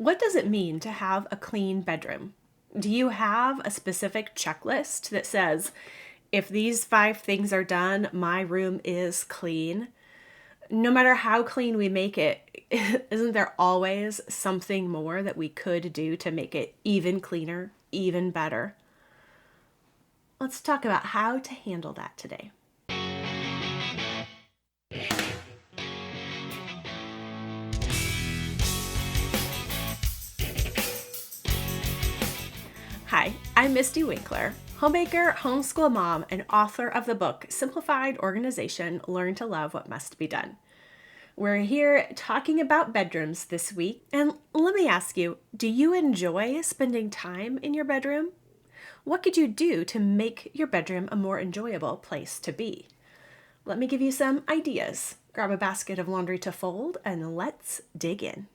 What does it mean to have a clean bedroom? Do you have a specific checklist that says, if these 5 things are done, my room is clean? No matter how clean we make it, isn't there always something more that we could do to make it even cleaner, even better? Let's talk about how to handle that today. Hi, I'm Mystie Winckler, homemaker, homeschool mom, and author of the book Simplified Organization, Learn to Love What Must Be Done. We're here talking about bedrooms this week, and let me ask you, do you enjoy spending time in your bedroom? What could you do to make your bedroom a more enjoyable place to be? Let me give you some ideas. Grab a basket of laundry to fold, and let's dig in.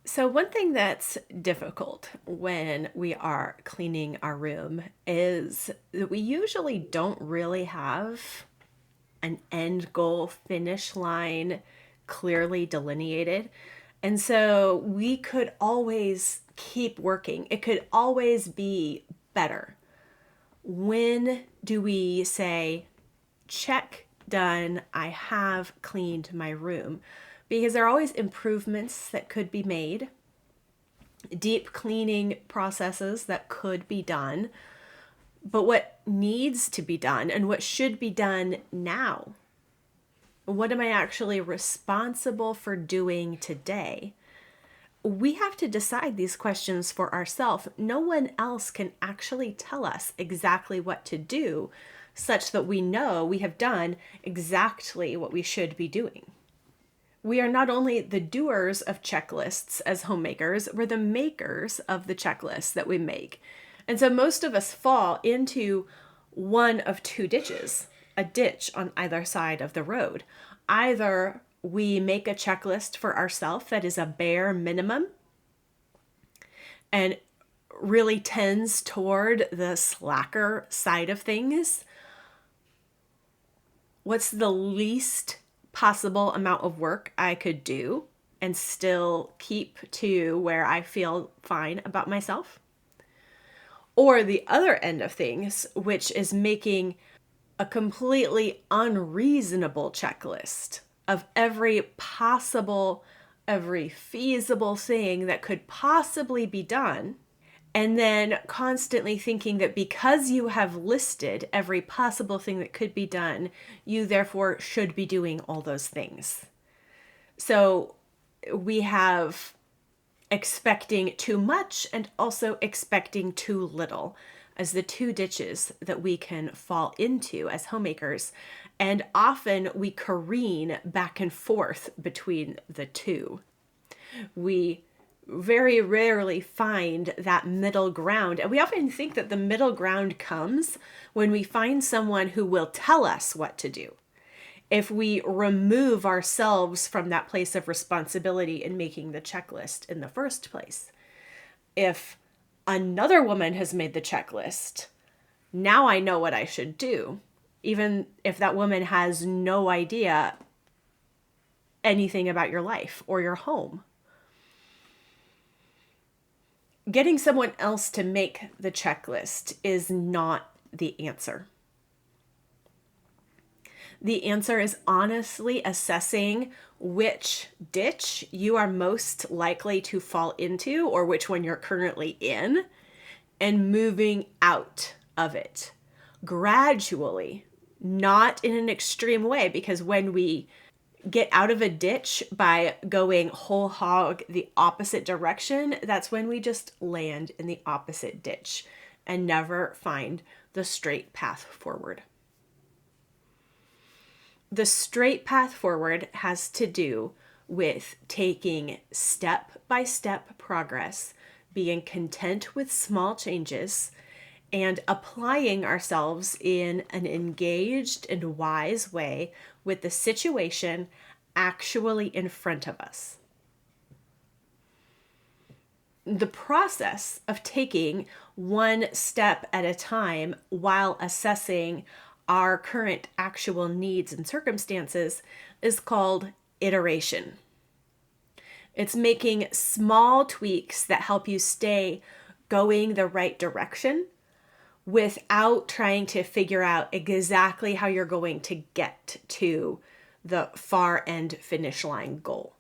So one thing that's difficult when we are cleaning our room is that we usually don't really have an end goal finish line clearly delineated. And so we could always keep working. It could always be better. When do we say, check, done, I have cleaned my room? Because there are always improvements that could be made, deep cleaning processes that could be done. But what needs to be done and what should be done now? What am I actually responsible for doing today? We have to decide these questions for ourselves. No one else can actually tell us exactly what to do, such that we know we have done exactly what we should be doing. We are not only the doers of checklists as homemakers, we're the makers of the checklists that we make. And so most of us fall into one of two ditches, a ditch on either side of the road. Either we make a checklist for ourselves that is a bare minimum and really tends toward the slacker side of things. What's the least possible amount of work I could do and still keep to where I feel fine about myself? Or the other end of things, which is making a completely unreasonable checklist of every possible, every feasible thing that could possibly be done, and then constantly thinking that because you have listed every possible thing that could be done, you therefore should be doing all those things. So we have expecting too much and also expecting too little as the two ditches that we can fall into as homemakers. And often we careen back and forth between the two. We very rarely find that middle ground. And we often think that the middle ground comes when we find someone who will tell us what to do. If we remove ourselves from that place of responsibility in making the checklist in the first place. If another woman has made the checklist, now I know what I should do, even if that woman has no idea anything about your life or your home. Getting someone else to make the checklist is not the answer. The answer is honestly assessing which ditch you are most likely to fall into or which one you're currently in and moving out of it gradually, not in an extreme way, because when we get out of a ditch by going whole hog the opposite direction, that's when we just land in the opposite ditch and never find the straight path forward. The straight path forward has to do with taking step-by-step progress, being content with small changes, and applying ourselves in an engaged and wise way with the situation actually in front of us. The process of taking one step at a time while assessing our current actual needs and circumstances is called iteration. It's making small tweaks that help you stay going the right direction without trying to figure out exactly how you're going to get to the far end finish line goal.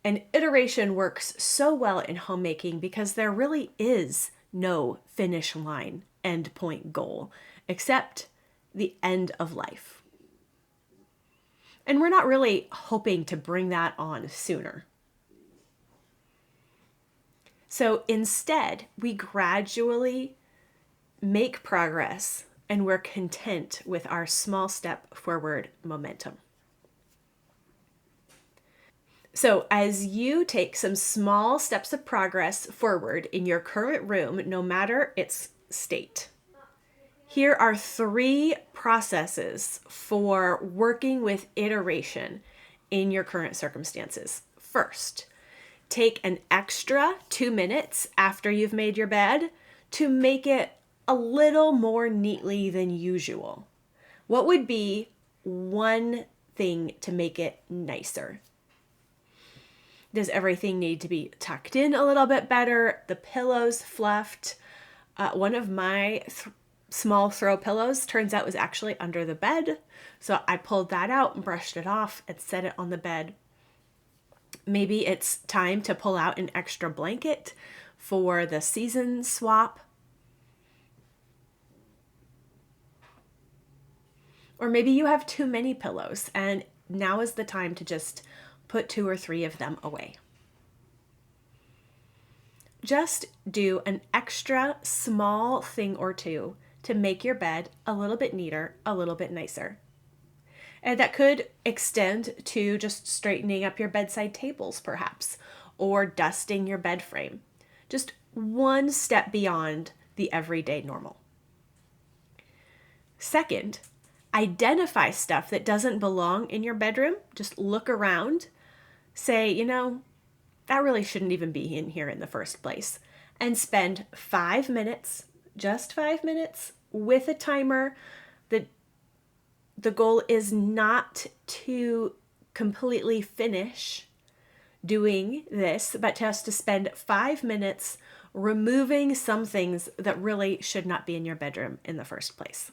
And iteration works so well in homemaking because there really is no finish line end point goal except the end of life. And we're not really hoping to bring that on sooner. So instead, we gradually make progress and we're content with our small step forward momentum. So as you take some small steps of progress forward in your current room, no matter its state, here are 3 processes for working with iteration in your current circumstances. First, take an extra 2 minutes after you've made your bed to make it a little more neatly than usual. What would be one thing to make it nicer? Does everything need to be tucked in a little bit better? The pillows fluffed? One of my small throw pillows turns out was actually under the bed. So I pulled that out and brushed it off and set it on the bed. Maybe it's time to pull out an extra blanket for the season swap. Or maybe you have too many pillows and now is the time to just put 2 or 3 of them away. Just do an extra small thing or two to make your bed a little bit neater, a little bit nicer. And that could extend to just straightening up your bedside tables, perhaps, or dusting your bed frame. Just one step beyond the everyday normal. Second, identify stuff that doesn't belong in your bedroom. Just look around. Say, that really shouldn't even be in here in the first place. And spend 5 minutes, just 5 minutes, with a timer. The goal is not to completely finish doing this, but just to spend 5 minutes removing some things that really should not be in your bedroom in the first place.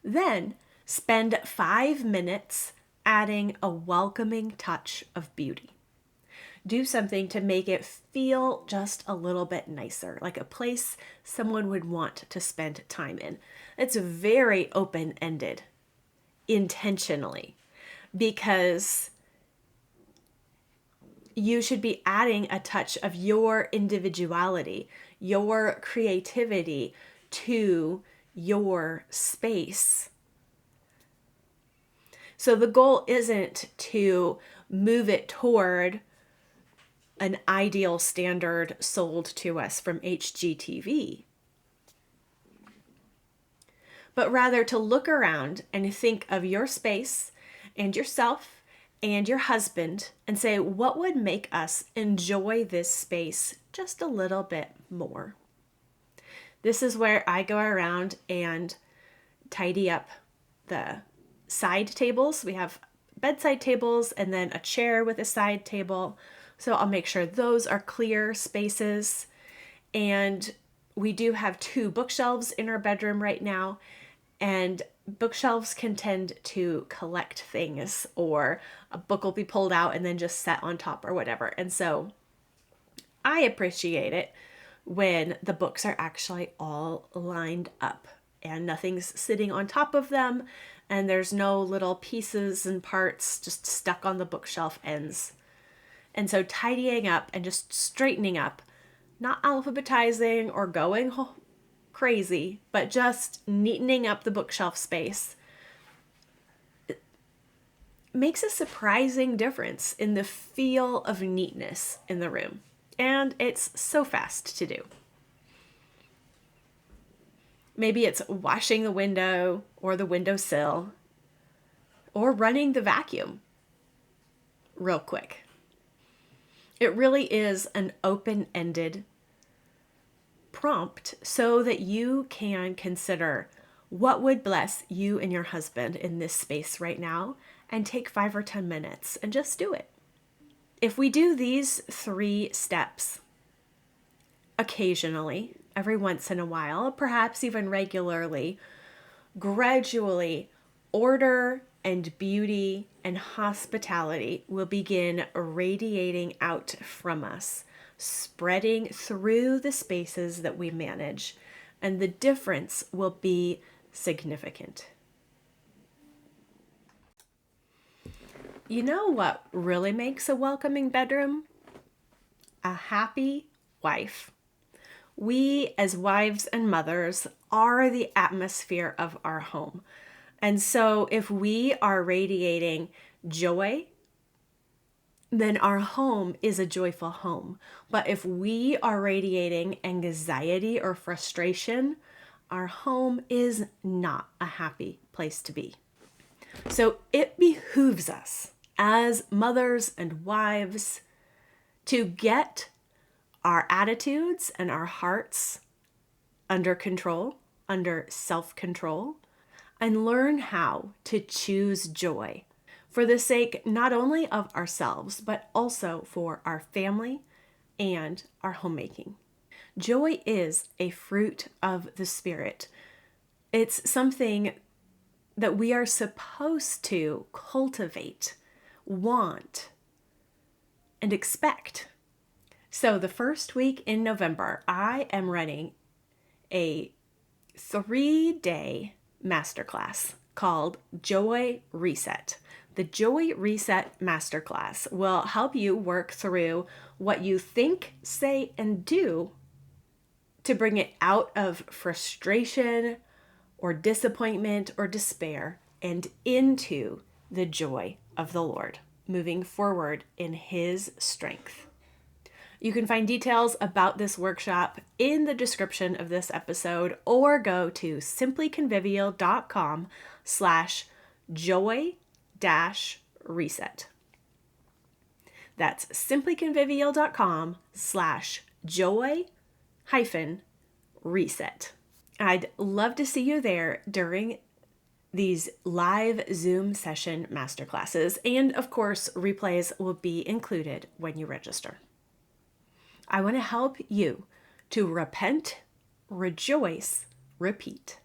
Then spend 5 minutes adding a welcoming touch of beauty. Do something to make it feel just a little bit nicer, like a place someone would want to spend time in. It's very open-ended, intentionally, because you should be adding a touch of your individuality, your creativity to your space. So the goal isn't to move it toward an ideal standard sold to us from HGTV, but rather to look around and think of your space and yourself and your husband and say, what would make us enjoy this space just a little bit more? This is where I go around and tidy up the side tables. We have bedside tables and then a chair with a side table. So I'll make sure those are clear spaces. And we do have 2 bookshelves in our bedroom right now. And bookshelves can tend to collect things, or a book will be pulled out and then just set on top or whatever. And so I appreciate it when the books are actually all lined up and nothing's sitting on top of them and there's no little pieces and parts just stuck on the bookshelf ends. And so tidying up and just straightening up, not alphabetizing or going crazy, but just neatening up the bookshelf space makes a surprising difference in the feel of neatness in the room. And it's so fast to do. Maybe it's washing the window or the windowsill or running the vacuum real quick. It really is an open-ended prompt so that you can consider what would bless you and your husband in this space right now and take 5 or 10 minutes and just do it. If we do these 3 steps occasionally, every once in a while, perhaps even regularly, gradually, order and beauty and hospitality will begin radiating out from us, spreading through the spaces that we manage, and the difference will be significant. You know what really makes a welcoming bedroom? A happy wife. We, as wives and mothers, are the atmosphere of our home. And so if we are radiating joy, then our home is a joyful home. But if we are radiating anxiety or frustration, our home is not a happy place to be. So it behooves us as mothers and wives to get our attitudes and our hearts under control, under self-control, and learn how to choose joy for the sake not only of ourselves, but also for our family and our homemaking. Joy is a fruit of the Spirit. It's something that we are supposed to cultivate, want, and expect. So the first week in November, I am running a 3-day masterclass called Joy Reset. The Joy Reset Masterclass will help you work through what you think, say, and do to bring it out of frustration or disappointment or despair and into the joy of the Lord, moving forward in His strength. You can find details about this workshop in the description of this episode or go to simplyconvivial.com/joy-reset. That's simplyconvivial.com/joy-reset. I'd love to see you there during these live Zoom session masterclasses. And of course, replays will be included when you register. I want to help you to repent, rejoice, repeat.